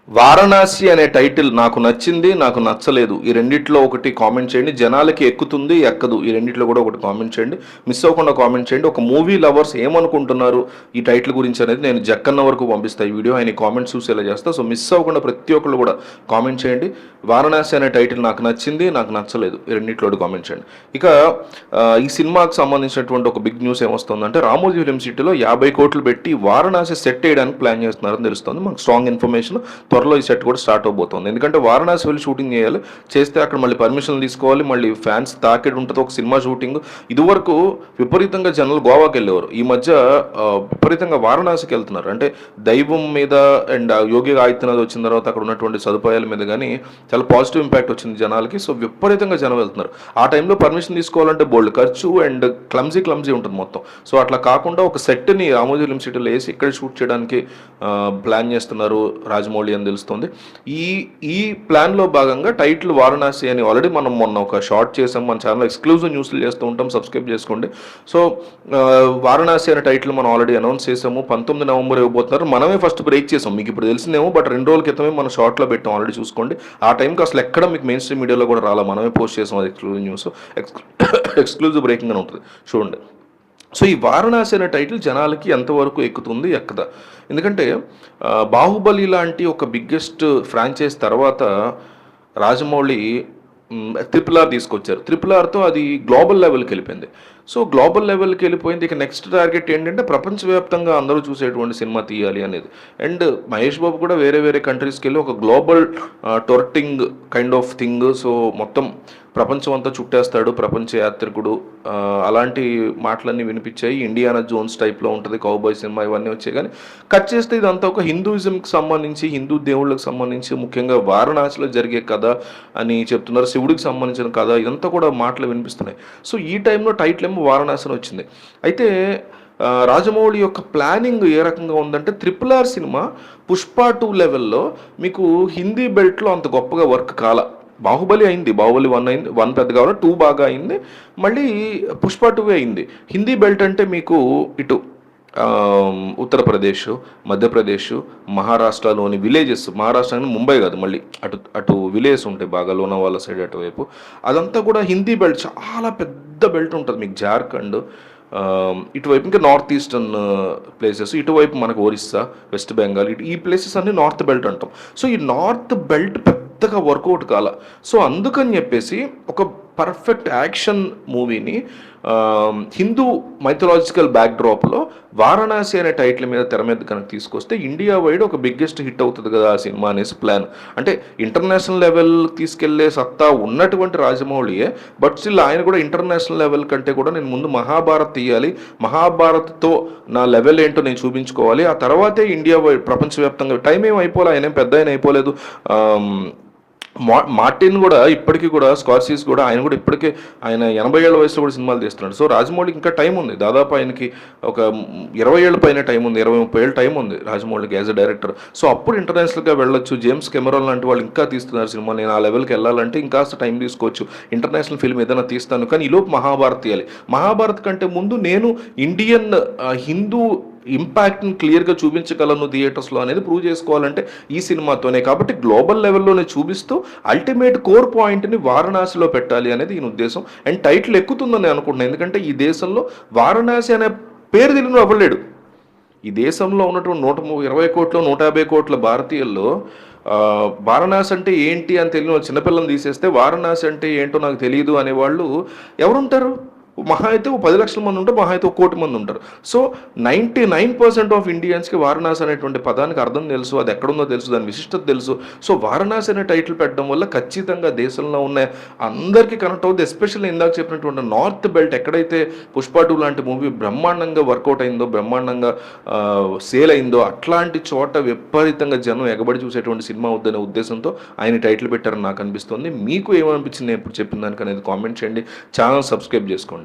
వారణాసి అనే టైటిల్ నాకు నచ్చింది, నాకు నచ్చలేదు. ఈ రెండిట్లో ఒకటి కామెంట్ చేయండి. జనాలకి ఎక్కుతుంది, ఎక్కదు, ఈ రెండిట్లో కూడా ఒకటి కామెంట్ చేయండి. మిస్ అవ్వకుండా కామెంట్ చేయండి. ఒక మూవీ లవర్స్ ఏమనుకుంటున్నారు ఈ టైటిల్ గురించి అనేది నేను జక్కన్న వరకు పంపిస్తాను ఈ వీడియో. ఆయన కామెంట్స్ చూసి ఎలా చేస్తా. సో మిస్ అవ్వకుండా ప్రతి ఒక్కళ్ళు కూడా కామెంట్ చేయండి. వారణాసి అనే టైటిల్ నాకు నచ్చింది, నాకు నచ్చలేదు, ఈ రెండిట్లో కామెంట్ చేయండి. ఇక ఈ సినిమాకి సంబంధించినటువంటి ఒక బిగ్ న్యూస్ ఏమొస్తుందంటే రామోజీ ఫిలిం సిటీలో 50 కోట్లు పెట్టి వారణాసి సెట్ వేయడానికి ప్లాన్ చేస్తున్నారని తెలుస్తుంది. మనకు స్ట్రాంగ్ ఇన్ఫర్మేషన్. త్వరలో ఈ సెట్ కూడా స్టార్ట్ అవబోతుంది. ఎందుకంటే వారణాసి వెళ్ళి షూటింగ్ చేయాలి, చేస్తే అక్కడ మళ్ళీ పర్మిషన్లు తీసుకోవాలి, మళ్ళీ ఫ్యాన్స్ తాకిడి ఉంటుంది ఒక సినిమా షూటింగ్. ఇదివరకు విపరీతంగా జనాలు గోవాకి వెళ్ళేవారు, ఈ మధ్య విపరీతంగా వారణాసికి వెళ్తున్నారు. అంటే దైవం మీద అండ్ యోగి ఆదిత్యనాథ్ వచ్చిన తర్వాత అక్కడ ఉన్నటువంటి సదుపాయాల మీద కానీ చాలా పాజిటివ్ ఇంపాక్ట్ వచ్చింది జనాలకి. సో విపరీతంగా జనం వెళ్తున్నారు. ఆ టైంలో పర్మిషన్ తీసుకోవాలంటే బోల్డ్ ఖర్చు అండ్ క్లమ్జీ ఉంటుంది మొత్తం. సో అట్లా కాకుండా ఒక సెట్ని రామోజీ ఫిలిం సిటీలో వేసి ఇక్కడ షూట్ చేయడానికి ప్లాన్ చేస్తున్నారు రాజమౌళి అని తెలుస్తుంది. ఈ ప్లాన్లో భాగంగా టైటిల్ వారణాసి అని ఆల్రెడీ మనం మొన్న ఒక షార్ట్ చేసాం, మన ఛానల్ ఎక్స్క్లూజివ్ న్యూస్లు చేస్తూ ఉంటాం, సబ్స్క్రైబ్ చేసుకోండి. సో వారణాసి అనే టైటిల్ మనం ఆల్రెడీ అనౌన్స్ చేసాము. 19 నవంబర్ ఇవ్వబోతున్నారు. మనమే ఫస్ట్ బ్రేక్ చేసాం, మీకు ఇప్పుడు తెలిసిందేమో, బట్ 2 రోజుల క్రితమే మనం షార్ట్లో పెట్టాం, ఆల్రెడీ చూసుకోండి. ఆ టైంకి అసలు ఎక్కడ మీకు మెయిన్ స్ట్రీమ్ మీడియాలో కూడా రాలా, మనమే పోస్ట్ చేసాం. అది ఎక్స్క్లూజివ్ న్యూస్, ఎక్స్క్లూజివ్ బ్రేకింగ్ అని ఉంటుంది, చూడండి. సో ఈ వారణాసి అనే టైటిల్ జనాలకి ఎంతవరకు ఎక్కుతుంది, ఎక్కదా? ఎందుకంటే బాహుబలి లాంటి ఒక బిగ్గెస్ట్ ఫ్రాంచైజ్ తర్వాత రాజమౌళి RRR తీసుకొచ్చారు. RRRతో అది గ్లోబల్ లెవెల్కి వెళ్ళిపోయింది. సో గ్లోబల్ లెవెల్కి వెళ్ళిపోయింది. ఇక నెక్స్ట్ టార్గెట్ ఏంటంటే ప్రపంచవ్యాప్తంగా అందరూ చూసేటువంటి సినిమా తీయాలి అనేది. అండ్ మహేష్ బాబు కూడా వేరే వేరే కంట్రీస్కి వెళ్ళి ఒక గ్లోబల్ టొర్టింగ్ కైండ్ ఆఫ్ థింగ్. సో మొత్తం ప్రపంచం అంతా చుట్టేస్తాడు, ప్రపంచ యాత్రికుడు, అలాంటి మాటలన్నీ వినిపించాయి. ఇండియానా జోన్స్ టైప్లో ఉంటుంది కౌబాయ్ సినిమా, ఇవన్నీ వచ్చాయి. కానీ కట్ చేస్తే ఇదంతా ఒక హిందూయిజంకి సంబంధించి, హిందూ దేవుళ్ళకి సంబంధించి, ముఖ్యంగా వారణాసిలో జరిగే కథ అని చెప్తున్నారు, శివుడికి సంబంధించిన కథ, ఇదంతా కూడా మాటలు వినిపిస్తున్నాయి. సో ఈ టైంలో టైటిల్ ఏమో వారణాసిని వచ్చింది. అయితే రాజమౌళి యొక్క ప్లానింగ్ ఏ రకంగా ఉందంటే RRR సినిమా పుష్ప 2 లెవెల్లో మీకు హిందీ బెల్ట్లో అంత గొప్పగా వర్క్ కాల. బాహుబలి అయింది, బాహుబలి 1 అయింది, 1 పెద్దగా 2 బాగా అయింది, మళ్ళీ పుష్ప 2 అయింది. హిందీ బెల్ట్ అంటే మీకు ఇటు ఉత్తరప్రదేశ్, మధ్యప్రదేశ్, మహారాష్ట్రలోని విలేజెస్, మహారాష్ట్ర ముంబై కాదు, మళ్ళీ అటు అటు విలేజెస్ ఉంటాయి బాగా, లోనావాలా సైడ్ అటువైపు, అదంతా కూడా హిందీ బెల్ట్, చాలా పెద్ద బెల్ట్ ఉంటుంది మీకు. జార్ఖండ్ ఇటువైపు ఇంకా నార్త్ ఈస్టర్న్ ప్లేసెస్, ఇటువైపు మనకు ఒరిస్సా, వెస్ట్ బెంగాల్, ఈ ప్లేసెస్ అన్ని నార్త్ బెల్ట్ అంటాం. సో ఈ నార్త్ బెల్ట్ పెద్దగా వర్కౌట్ కాల. సో అందుకని చెప్పేసి ఒక పర్ఫెక్ట్ యాక్షన్ మూవీని హిందూ మైథలాజికల్ బ్యాక్డ్రాప్లో వారణాసి అనే టైటిల్ మీద తెర మీద కనుక తీసుకొస్తే ఇండియా వైడ్ ఒక బిగ్గెస్ట్ హిట్ అవుతుంది కదా ఆ సినిమా అనేసి ప్లాన్. అంటే ఇంటర్నేషనల్ లెవెల్ తీసుకెళ్లే సత్తా ఉన్నటువంటి రాజమౌళియే, బట్ స్టిల్ ఆయన కూడా ఇంటర్నేషనల్ లెవెల్ కంటే కూడా నేను ముందు మహాభారత్ తీయాలి, మహాభారత్తో నా లెవెల్ ఏంటో నేను చూపించుకోవాలి, ఆ తర్వాతే ఇండియా వైడ్ ప్రపంచవ్యాప్తంగా. టైం ఏం అయిపోలే, ఆయన పెద్ద ఆయన అయిపోలేదు. మార్టిన్ కూడా ఇప్పటికీ కూడా, స్కార్సీస్ కూడా, ఆయన కూడా ఇప్పటికే ఆయన 80 ఏళ్ల వయసులో కూడా సినిమాలు తీస్తున్నాడు. సో రాజమౌళికి ఇంకా టైం ఉంది, దాదాపు ఆయనకి ఒక 20 ఏళ్ళ పైన టైం ఉంది, 20-30 ఏళ్ళ టైం ఉంది రాజమౌళికి యాజ్ అ డైరెక్టర్. సో అప్పుడు ఇంటర్నేషనల్గా వెళ్ళొచ్చు. జేమ్స్ కెమెరాన్ లాంటి వాళ్ళు ఇంకా తీస్తున్నారు సినిమా. నేను ఆ లెవెల్కి వెళ్ళాలంటే ఇంకాస్త టైం తీసుకోవచ్చు, ఇంటర్నేషనల్ ఫిల్మ్ ఏదైనా తీస్తాను. కానీ ఈలోపు మహాభారత్ తీయాలి. మహాభారత్ కంటే ముందు నేను ఇండియన్ హిందూ ఇంపాక్ట్ని క్లియర్గా చూపించగలను థియేటర్స్లో అనేది ప్రూవ్ చేసుకోవాలంటే ఈ సినిమాతోనే. కాబట్టి గ్లోబల్ లెవెల్లోనే చూపిస్తూ అల్టిమేట్ కోర్ పాయింట్ని వారణాసిలో పెట్టాలి అనేది ఈయన ఉద్దేశం. అండ్ టైటిల్ ఎక్కుతుందని అనుకుంటున్నాను, ఎందుకంటే ఈ దేశంలో వారణాసి అనే పేరు తెలియని అవ్వలేడు. ఈ దేశంలో ఉన్నటువంటి 120 కోట్ల 150 కోట్ల భారతీయుల్లో వారణాసి అంటే ఏంటి అని తెలియని చిన్నపిల్లలు తీసేస్తే వారణాసి అంటే ఏంటో నాకు తెలియదు అనేవాళ్ళు ఎవరుంటారు? మహా అయితే 10 లక్షల మంది ఉంటారు, మహా అయితే 1 కోటి మంది ఉంటారు. సో 99% ఆఫ్ ఇండియన్స్కి వారణాసి అనేటువంటి పదానికి అర్థం తెలుసు, అది ఎక్కడుందో తెలుసు, దాని విశిష్టత తెలుసు. సో వారణాసి అనే టైటిల్ పెట్టడం వల్ల ఖచ్చితంగా దేశంలో ఉన్న అందరికీ కనెక్ట్ అవుతుంది. ఎస్పెషల్లీ ఇందాక చెప్పినటువంటి నార్త్ బెల్ట్, ఎక్కడైతే పుష్ప 2 లాంటి మూవీ బ్రహ్మాండంగా వర్కౌట్ అయిందో, బ్రహ్మాండంగా సేల్ అయిందో, అట్లాంటి చోట విపరీతంగా జనం ఎగబడి చూసేటువంటి సినిమా అవుద్దనే ఉద్దేశంతో ఆయన టైటిల్ పెట్టారని నాకు అనిపిస్తుంది. మీకు ఏమనిపించింది నేను ఇప్పుడు చెప్పిన దానికి అనేది కామెంట్ చేయండి, ఛానల్ సబ్స్క్రైబ్ చేసుకోండి.